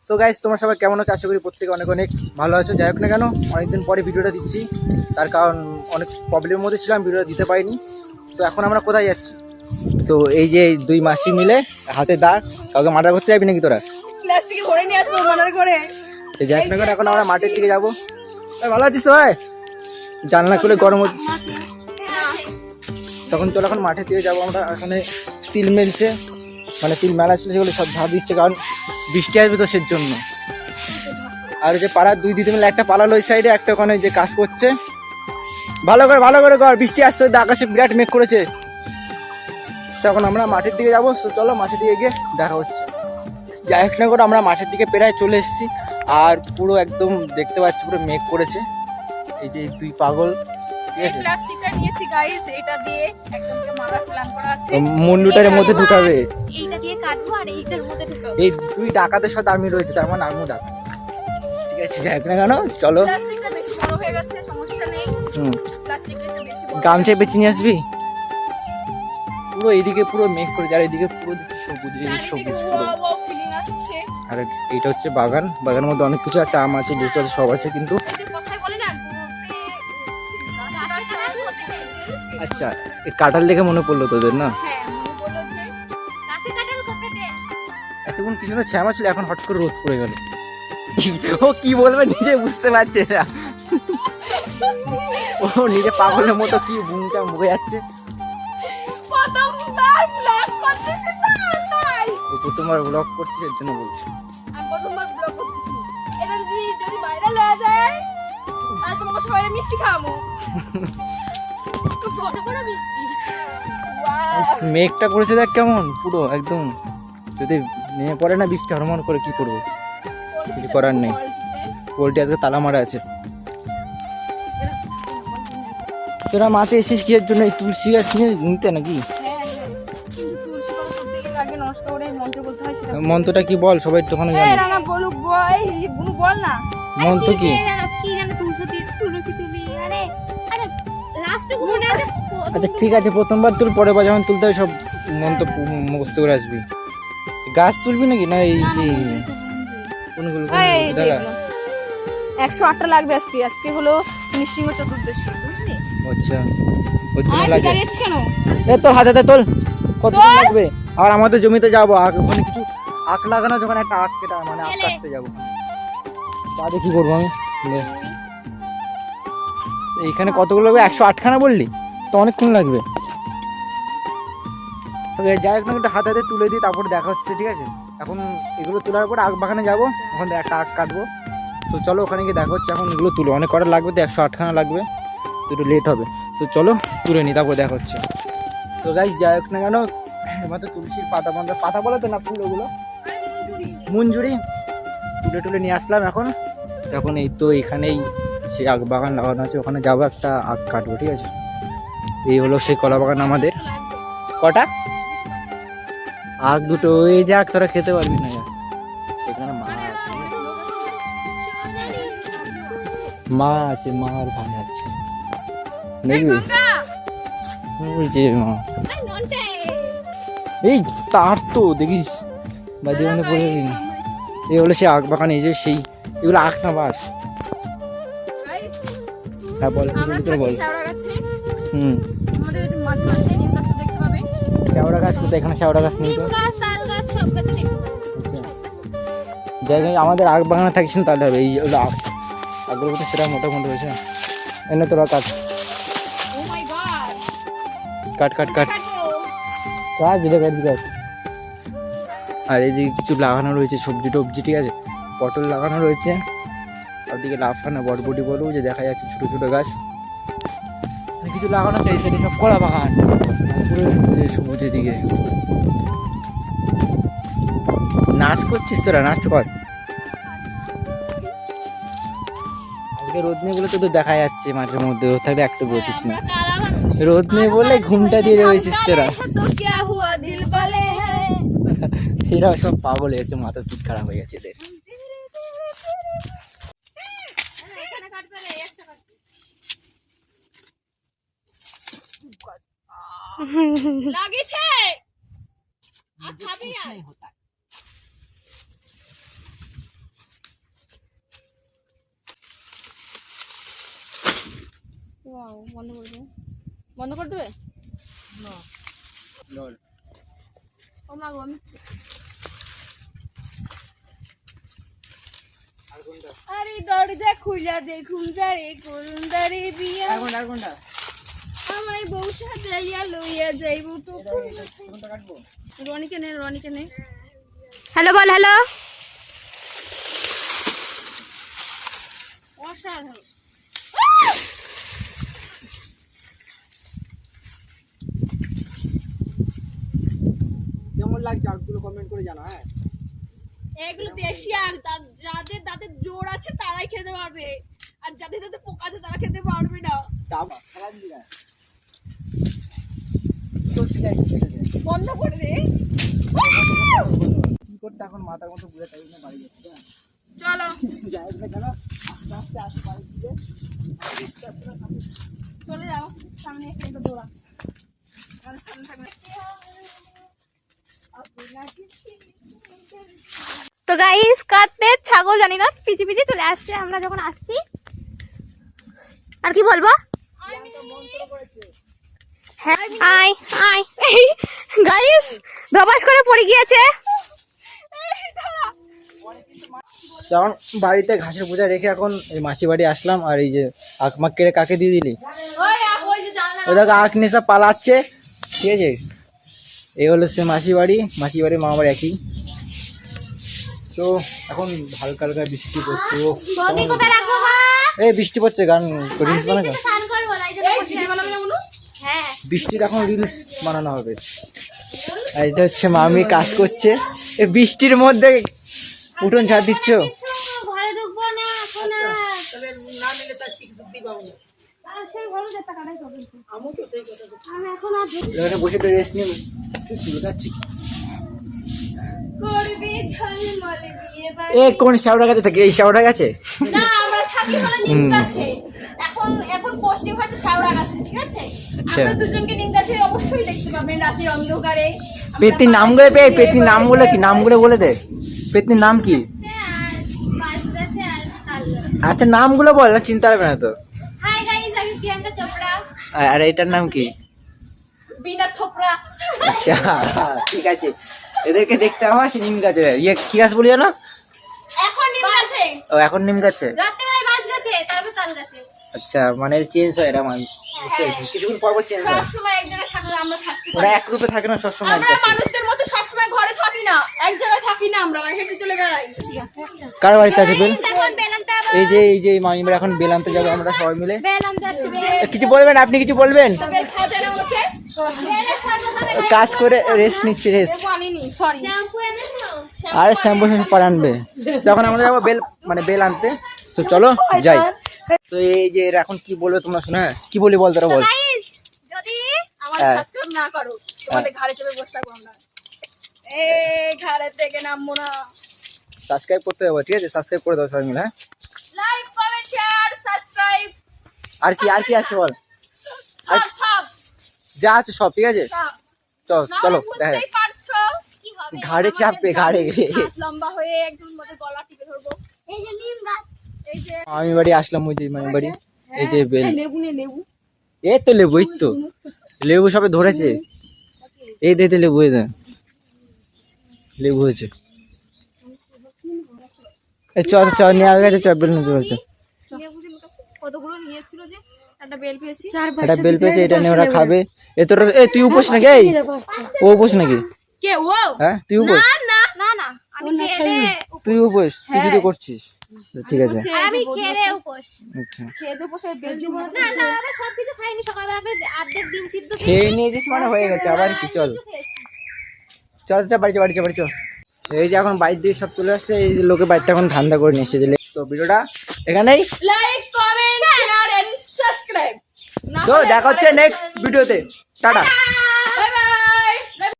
So guys, তোমরা সবাই কেমন আছো? আশা করি প্রত্যেকে অনেক অনেক ভালো আছো। যাই হোক না কেন, অনেকদিন পরে ভিডিওটা দিচ্ছি, তার কারণ অনেক প্রবলেমের মধ্যে ছিলাম, ভিডিওটা দিতে পারিনি। সো এখন আমরা কোথায় যাচ্ছি? তো এই যে দুই মাসি মিলে হাতে দা, কাউকে মার্ডার করতে যাবি নাকি তোরা? প্লাস্টিকে ভরে নিয়ে আসবো মার্ডার করে। তো যাই হোক না কেন, এখন আমরা মাঠের দিকে যাবো। ভালো আছিস তো ভাই? জানলা খুলে গরম হচ্ছে তখন। চলো এখন মাঠের দিকে যাবো আমরা। এখানে তিল মেলছে, মানে তিল মেলা ছিল, সেগুলো সব ধার দিচ্ছে, কারণ বৃষ্টি আসবে তো সের জন্য। আর যে পাড়ার দুই দিদি মিলে একটা পালালো ওই সাইডে, একটা ওখানে যে কাজ করছে। ভালো করে কর, বৃষ্টি আসছে, ওই আকাশে বিরাট মেঘ করেছে। তখন আমরা মাঠের দিকে যাবো। চলো মাঠের দিকে গিয়ে দেখা হচ্ছে। যাই হোক না করে আমরা মাঠের দিকে প্রায় চলে এসেছি। আর পুরো একদম দেখতে পাচ্ছি পুরো মেঘ করেছে। এই যে দুই পাগল এই প্লাস্টিকটা নিয়েছি গাইস, এটা দিয়ে একদম পুরো মারার প্ল্যান করা আছে। মুন্ডুটার মধ্যে ঢুকাবে, এইটা দিয়ে কাটবো আর এইটার মধ্যে ঢুকাবো। এই দুই ডাকাতের সাথে আমি রয়েছে, তার মানে আমিও ডাকাত। ঠিক আছে, যাই হোক না কেন, চলো। প্লাস্টিকটা বেশি বড় হয়ে গেছে, সমস্যা নেই। প্লাস্টিকটা একটু বেশি বড়। গামছা বেছে নিয়ে আসবি। পুরো এইদিকে পুরো মেঘ করে, যার এইদিকে পুরো দেখছি সবুজ, এই সবুজ পুরো। ওয়াও ফিলিং আসছে। আর এইটা হচ্ছে বাগান, বাগানের মধ্যে অনেক কিছু আছে, আম আছে, লিচু আছে, সব আছে। কিন্তু এই যে কথাই বলে না, আচ্ছা, এই কাঁঠাল দেখে মনে পড়লো তোদের না? হ্যাঁ মনে বললো যে কাঁচা কাঁঠাল কোপে দে। এতক্ষণ কিছু না শ্যামা ছিল, এখন হট করে রোদ পড়ে গেল। ও কি বলবে নিজে বুঝতে পারছে না। ও নিজে পাগলের মতো কি ভূমিকা মুখে যাচ্ছে। প্রথমবার ব্লগ করতেছি তাই। ও প্রথমবার ব্লগ করছে, এর জন্য বলছে। আমি প্রথমবার ব্লগ করতেছি। এটা যদি ভাইরাল হয়ে যায়, আমি তোমাকে সবাই মিষ্টি খাওয়াবো। বড় বড় মিষ্টি। ওয়াও। মেঘটা করেছে দেখ কেমন, পুরো একদম। যদি নেমে পড়ে না বৃষ্টি হরমন করে, কি করবো? কিছু করার নেই। পোল্ট্রি আজকে তালা মারা আছে। তোরা মাঠে এসিস কি এর জন্য? এই তুলসী গাছ নিয়ে নিতে নাকি? মন্ত্রটা কি বল, সবাই তো ওখানে জানে। বল না। মন্ত্র কি? আচ্ছা ঠিক আছে, প্রথমবার তুল, পরের বার যখন তুলতে হবে সব মন্ত্র মুখস্থ করে আসবি। গাছ তুলবি নাকি? না এই কোনগুলো দাঁড়া। 108টা লাগবে আজকে। আজকে হলো নৃসিংহ চতুর্দশী, বুঝলি? আচ্ছা, ওর জন্য আর লাগে। দাঁড়িয়েছিস কেন? এ তো হাতে তোল, কত লাগবে? আর আমাদের জমিতে যাবো, ওখানে কিছু আখ লাগানো, যখন একটা আখ কেটা, মানে আখ কাটতে যাবো। তাহলে কি করবো আমি? এইখানে কতগুলো লাগবে? 108খানা বললি তো, অনেকক্ষণ লাগবে। যাই হোক না, একটু হাতে তুলে দিই, তারপর দেখা হচ্ছে। ঠিক আছে, এখন এগুলো তোলার পরে আখ বাগানে যাবো, ওখান থেকে একটা আখ কাটবো। তো চলো ওখানে গিয়ে দেখা হচ্ছে। এখন এগুলো তুলো, অনেক কটা লাগবে তো, 108খানা লাগবে, তো একটু লেট হবে। তো চলো তুলে নিই, তারপর দেখা হচ্ছে। তো গাইস, যাই হোক না কেন, এবার তুলসীর পাতা বলে তো না, ফুল ওগুলো মঞ্জুরি তুলে নিয়ে আসলাম এখন। তখন এই তো এখানেই সেই আখ বাগান লাগানো আছে, ওখানে যাবো, একটা আখ কাটবো। ঠিক আছে, এই হলো সেই কলা বাগান আমাদের। কটা আখ? দুটো। এই যে আখ তোরা খেতে পারবি না, এখানে মা আছে, মার ভাই আছে, দেখবি? ওই যে মা, এই তার তো দেখিস বাদি মধ্যে পড়ে গেলি। এই হলো সেই আখ বাগান, এই যে সেই, এগুলো আখ না বাস? হ্যাঁ বল, বল। শেওড়া গাছ কোথায়? এখানে শেওড়া গাছ নেই তো। জায়গায় আমাদের আখ বাগানে থাকিস না, তাহলে হবে। এই হলো আখ, আগগুলো তো সেটা মোটা মোটা হয়েছে। এনে তোরা কাট কাট কাট কাট কাট, দিলে কাট দিলে। আর এইদিকে কিছু লাগানো রয়েছে সবজি টবজি, ঠিক আছে, পটল লাগানো রয়েছে। ওদিকে লাফানো বটবটি বলবো, যে দেখা যাচ্ছে ছোটো ছোটো গাছ কিছু লাগানো আছে। এই সাইডে সব কলা বাগান, পুরো সবুজের দিকে। নাচ করছিস তোরা? নাচ কর। আজকে রোদ নেই বলে তো দেখা যাচ্ছে মাঠের মধ্যে, রোদ থাকলে একটা বলতিস না। রোদ নেই বলে ঘুমটা দিয়ে রয়েছিস তোরা। সেরা সব পাগল হয়েছে, মাথা সিট খারাপ হয়ে গেছে এদের। বন্ধ করে দেবে, বন্ধ করে দেবে। ও মা গো, আমি আরে দরজা খুলে দেখুন যারে করুন দারে বিয়া, আমার বউ সাজাইয়া লইয়া যাইব তো। রনিকে নে, রনিকে নে। হ্যালো বল, হ্যালো। অসাধারণ। কেমন লাগছে আগগুলো কমেন্ট করে জানা। হ্যাঁ, এগুলো দেশি আগ, যাদের দাঁতের জোর আছে তারাই খেতে পারবে, আর যাদের দাঁতে পোকা আছে তারা খেতে পারবে না। বন্ধ করে দে। কি করতে এখন মাথার মতো ঘুরে তাই না বাড়ি যাচ্ছে। চলো যাই না কেন আস্তে আস্তে আসতে বাড়ি দিকে চলে যাও, সামনে একটা দৌড়া। আর সামনে থাকবে। তো গাইস কাটতে ছাগল জানি না পিছে পিছে চলে আসছে আমরা যখন আসছি। আর কি বলবো, হ্যাঁ আই আই গাইস ধপাস করে পড়ে গিয়েছে। যখন বাড়িতে ঘাসের বোঝা রেখে এখন এই মাসি বাড়ি আসলাম। আর এই যে আখ মাখ কেড়ে কাকে দিয়ে দিলি, ওই যে জানলা। ওই দেখো আখ নেশা পালাচ্ছে। ঠিক আছে, এই হলো সে মাসি বাড়ি মামা বাড়ি একই। তো এখন হালকা হালকা বৃষ্টি পড়ছে। বৌদি কোথায় রাখবো গো? এই বৃষ্টি পড়ছে, গান রিলস বানাবে। স্নান করবো তাই জন্য বসে আছি। হ্যাঁ বৃষ্টিতে এখন রিলস বানানো হবে। আর এটা হচ্ছে মামি কাজ করছে এই বৃষ্টির মধ্যে। উঠোন ঝাড় দিচ্ছ? ঘরে ঢুকবো না এখন এখানে বসে একটু রেস্ট নিয়ে চুল কাটছি। করবে ঝলমলে বিয়ে বাড়ি। এ কোন শাওড়া গাছে থাকে? এই শাওড়া গাছে? না, আমরা থাকি হলো নিম গাছে। এখন পোস্টিং হচ্ছে শাওড়া গাছে, ঠিক আছে? আচ্ছা। আমরা দুজনকে নিম গাছে অবশ্যই দেখতে পাবেন রাতের অন্ধকারে। আমরা পেতনির নামগুলো পেতনির নামগুলো কি? নামগুলো বলে দে। পেতনির নাম কি? আর পাঁচ গাছে আর তাল গাছ। আচ্ছা নামগুলো বল, না চিন্তা হবে না তো। হাই গাইস আমি প্রিয়াঙ্কা চোপড়া। আর এটার নাম কি? বিনা থোপড়া। আচ্ছা ঠিক আছে, এদেরকে দেখতে আমার সে নিম গাছে। ইয়ে কি গাছ বলি জানো? এখন নিম গাছে। ও এখন নিম গাছে। রাত্রেবেলায় বাস গাছে তারপর তাল গাছে। আচ্ছা মানে চেঞ্জ হয় এরা, মানে বুঝতে পেরেছি। কিছুক্ষণ পর পর চেঞ্জ হয়। সবসময় এক জায়গায় থাকলে আমরা থাকতে ওরা পারি। এক রূপে থাকে না সবসময়। আমরা মানুষদের মতো সবসময় ঘরে থাকি না, এক জায়গায় থাকি না, আমরা হেঁটে চলে বেড়াই। কার বাড়িতে আছে বেল? এখন বেলান্তা এই যে মামিরা এখন বেল আনতে যাবে আমরা সবাই মিলে। বেলান্তা কিছু বলবেন? আপনি কিছু বলবেন? বেল খাওয়া যায় না বলছে? কাজ করে রেস্ট নিচ্ছি, রেস্ট। দেবো আনিনি, সরি। শ্যাম্পু এনেছো? আর শ্যাম্পু পরে আনবে। তখন আমরা যাবো বেল মানে বেল আনতে। তো চলো যাই। তো এই যে এরা এখন কি বলবে তোমরা শোনা, কি বলি বল তোরা বল। গাইস যদি আমাদের হ্যাঁ। সাবস্ক্রাইব না করো, তোমাদের ঘাড়ে চেপে বসে থাকবো আমরা। এই ঘাড়ে থেকে নামবো না। সাবস্ক্রাইব করতে হবে, ঠিক আছে? সাবস্ক্রাইব করে দাও সবাই মিলে। হ্যাঁ, লাইক কমেন্ট শেয়ার সাবস্ক্রাইব আর কি আছে বল? সব যা আছে সব, ঠিক আছে? সব। চলো দেখা বুঝতেই পারছো কি হবে? ঘাড়ে চাপবে, ঘাড়ে। হাত লম্বা হয়ে একদম মধ্যে গলা টিপে ধরবো। এই যে নিম গাছ। এই যে আমি বাড়ি আসলাম, ওই যে মামি বাড়ি। এই যে বেল, এই লেবু নে লেবু। এই তো লেবু, এই তো লেবু সবে ধরেছে। এই দে লেবু, এই দে লেবু হয়েছে। এই চ চ নিয়ে আগে গেছে, চপ বেল নিতে বলছে। লেবু যে কতগুলো নিয়ে এসেছিল যে একটা বেল পেয়েছি। এটা বেল পেয়েছে, এটা নিয়ে ওরা খাবে। এ তোর এই তুই উপোস নাকি? এই ও উপোস নাকি? কে ও? হ্যাঁ তুই উপোস? না না না আমি খেয়ে দে তুই উপোস? তুই শুধু করছিস? ঠিক আছে আর আমি খেয়ে দে উপোস। আচ্ছা, খেয়ে দেবো সে বেল দিব না। না না আমি সবকিছু খাইনি, সকালবেলা আমি অর্ধেক ডিম সিদ্ধ খেয়ে নিয়েছিস মানে হয়ে গেছে। আবার কি? চল চল চল বাড়ি চল। এই যে এখন বাড়ির দিকে সব চলে আসছে। এই যে লোকে বাড়িতে এখন ধান্দা করে নিয়ে এসেছে। তো ভিডিওটা এখানেই। Like comment share and subscribe. তো দেখা হচ্ছে নেক্সট ভিডিওতে। টাটা।